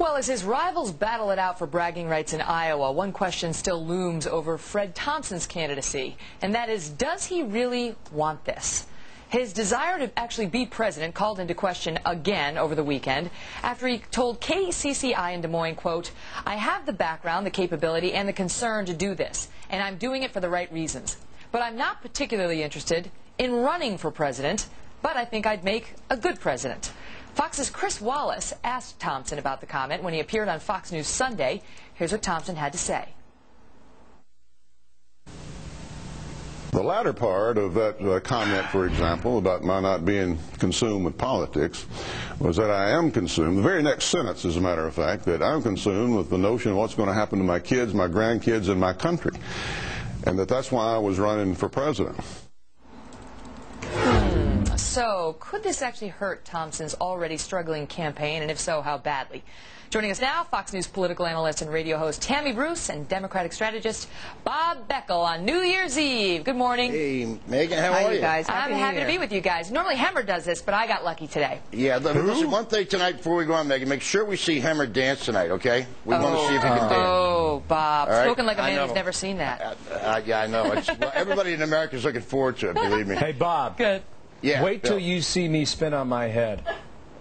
Well, as his rivals battle it out for bragging rights in Iowa, one question still looms over Fred Thompson's candidacy, and that is, does he really want this? His desire to actually be president called into question again over the weekend after he told KCCI in Des Moines, quote, "I have the background, the capability, and the concern to do this, and I'm doing it for the right reasons. But I'm not particularly interested in running for president, but I think I'd make a good president." Fox's Chris Wallace asked Thompson about the comment when he appeared on Fox News Sunday. Here's what Thompson had to say. The latter part of that comment, for example, about my not being consumed with politics, was that I am consumed. The very next sentence, as a matter of fact, that I'm consumed with the notion of what's going to happen to my kids, my grandkids, and my country, and that's why I was running for president. So, could this actually hurt Thompson's already struggling campaign, and if so, how badly? Joining us now, Fox News political analyst and radio host Tammy Bruce and Democratic strategist Bob Beckel on New Year's Eve. Good morning. Hey, Megan, how are you? Guys? I'm happy to be with you guys. Normally, Hemmer does this, but I got lucky today. Yeah, listen, one thing tonight before we go on, Megan, make sure we see Hemmer dance tonight, okay? We want to see if he can dance. Oh, Bob. Right? Spoken like a man who's never seen that. Yeah, I know. Well, everybody in America is looking forward to it, believe me. Hey, Bob. Good. Yeah, wait till you see me spin on my head.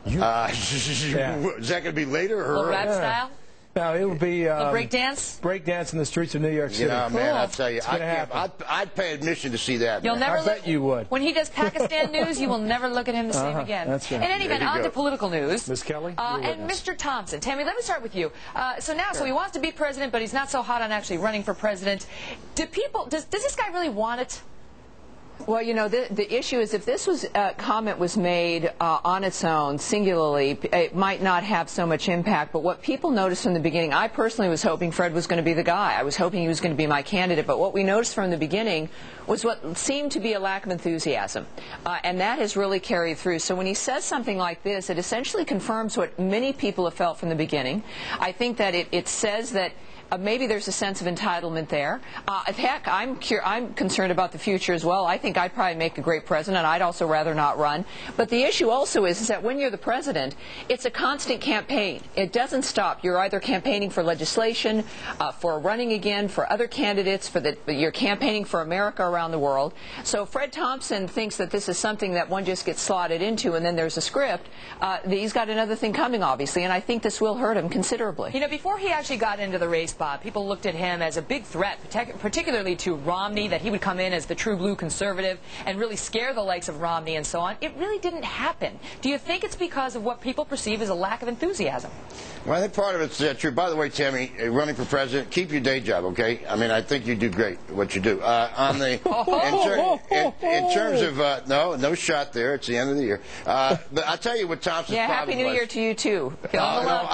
Is that going to be later? Or? Little rap style? No, it'll be break dance? Break dance in the streets of New York City. You know, man, Cool. I'll tell you, I'd pay admission to see that. You'll never I bet you would. When he does Pakistan news, you will never look at him the same again. That's right. In any event, on to political news. Ms. Kelly? And Mr. Thompson. Tammy, let me start with you. So he wants to be president, but he's not so hot on actually running for president. Does this guy really want it? Well, you know, the issue is if this comment was made on its own, singularly, it might not have so much impact. But what people noticed from the beginning, I personally was hoping Fred was going to be the guy. I was hoping he was going to be my candidate. But what we noticed from the beginning was what seemed to be a lack of enthusiasm. And that has really carried through. So when he says something like this, it essentially confirms what many people have felt from the beginning. I think that it says that maybe there's a sense of entitlement there. Heck, I'm concerned about the future as well. I think I'd probably make a great president. I'd also rather not run. But the issue also is that when you're the president, it's a constant campaign. It doesn't stop. You're either campaigning for legislation, for running again, for other candidates, you're campaigning for America around the world. So Fred Thompson thinks that this is something that one just gets slotted into and then there's a script. He's got another thing coming, obviously, and I think this will hurt him considerably. You know, before he actually got into the race, Bob, people looked at him as a big threat, particularly to Romney, that he would come in as the true blue conservative and really scare the likes of Romney and so on. It really didn't happen. Do you think it's because of what people perceive as a lack of enthusiasm? Well, I think part of it's true. By the way, Tammy, running for president, keep your day job, okay? I mean, I think you do great at what you do. In terms of no shot there. It's the end of the year. But I'll tell you what Thompson's problem Happy New Year to you too.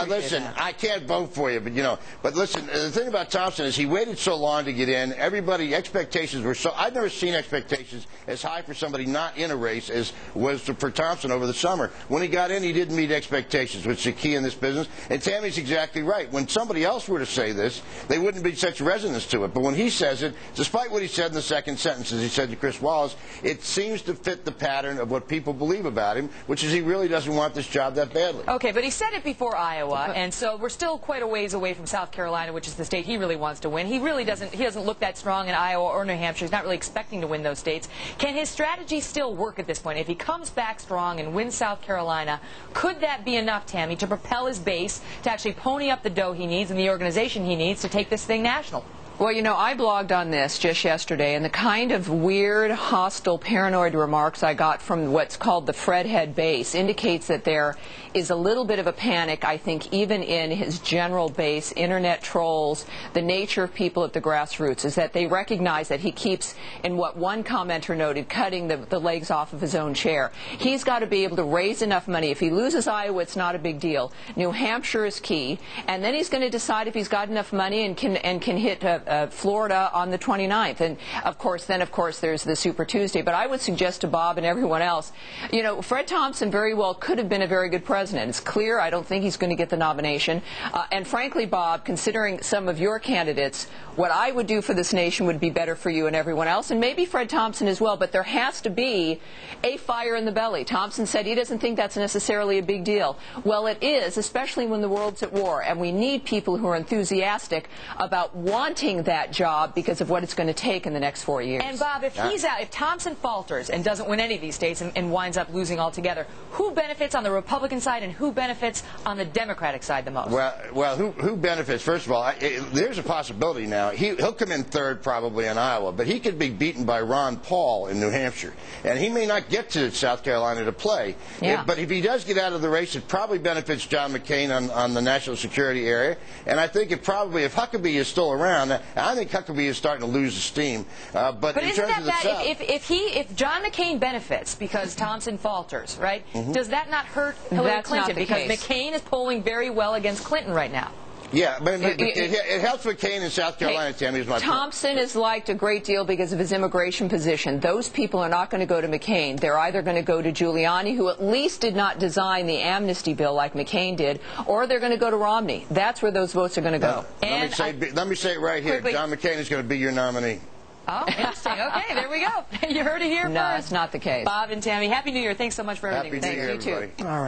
Listen, I can't vote for you, but listen. The thing about Thompson is he waited so long to get in. Expectations were so. I've never seen expectations as high for somebody not in a race as was for Thompson over the summer. When he got in, he didn't meet expectations, which is the key in this business. And Tammy's exactly right. When somebody else were to say this, they wouldn't be such resonance to it. But when he says it, despite what he said in the second sentence, as he said to Chris Wallace, it seems to fit the pattern of what people believe about him, which is he really doesn't want this job that badly. Okay, but he said it before Iowa, and so we're still quite a ways away from South Carolina, which is the state he really wants to win. He doesn't look that strong in Iowa or New Hampshire. He's not really expecting to win those states. Can his strategy still work at this point? If he comes back strong and wins South Carolina, could that be enough, Tammy, to propel his base to actually pony up the dough he needs and the organization he needs to take this thing national? Well, you know, I blogged on this just yesterday, and the kind of weird, hostile, paranoid remarks I got from what's called the Fredhead base indicates that there is a little bit of a panic, I think, even in his general base, internet trolls, the nature of people at the grassroots, is that they recognize that he keeps, in what one commenter noted, cutting the legs off of his own chair. He's got to be able to raise enough money. If he loses Iowa, it's not a big deal. New Hampshire is key, and then he's going to decide if he's got enough money and can hit Florida on the 29th. And, of course, there's the Super Tuesday. But I would suggest to Bob and everyone else, you know, Fred Thompson very well could have been a very good president. It's clear I don't think he's going to get the nomination. And frankly, Bob, considering some of your candidates, what I would do for this nation would be better for you and everyone else, and maybe Fred Thompson as well. But there has to be a fire in the belly. Thompson said he doesn't think that's necessarily a big deal. Well, it is, especially when the world's at war, and we need people who are enthusiastic about wanting that job because of what it's going to take in the next 4 years. And Bob, if he's out, if Thompson falters and doesn't win any of these states and winds up losing altogether, who benefits on the Republican side and who benefits on the Democratic side the most? Well, who benefits? First of all, there's a possibility now. He'll come in third probably in Iowa, but he could be beaten by Ron Paul in New Hampshire, and he may not get to South Carolina to play. Yeah. But if he does get out of the race, it probably benefits John McCain on the national security area, and I think it probably, if Huckabee is still around, I think Huckabee is starting to lose the steam. But in isn't terms that of the bad? South, If John McCain benefits because Thompson falters, right? Does that not hurt Hillary That's not Clinton? the Because case. McCain is polling very well against Clinton right now. yeah, but it helps McCain in South Carolina, Tammy, is my point. Thompson is liked a great deal because of his immigration position. Those people are not going to go to McCain. They're either going to go to Giuliani, who at least did not design the amnesty bill like McCain did, or they're going to go to Romney. That's where those votes are going to go. Let me say it right here. Quickly. John McCain is going to be your nominee. Oh, interesting. Okay, there we go. You heard it here No, first. it's not the case. Bob and Tammy, Happy New Year. Thanks so much for everything. Happy New Year, you too. everybody. All right.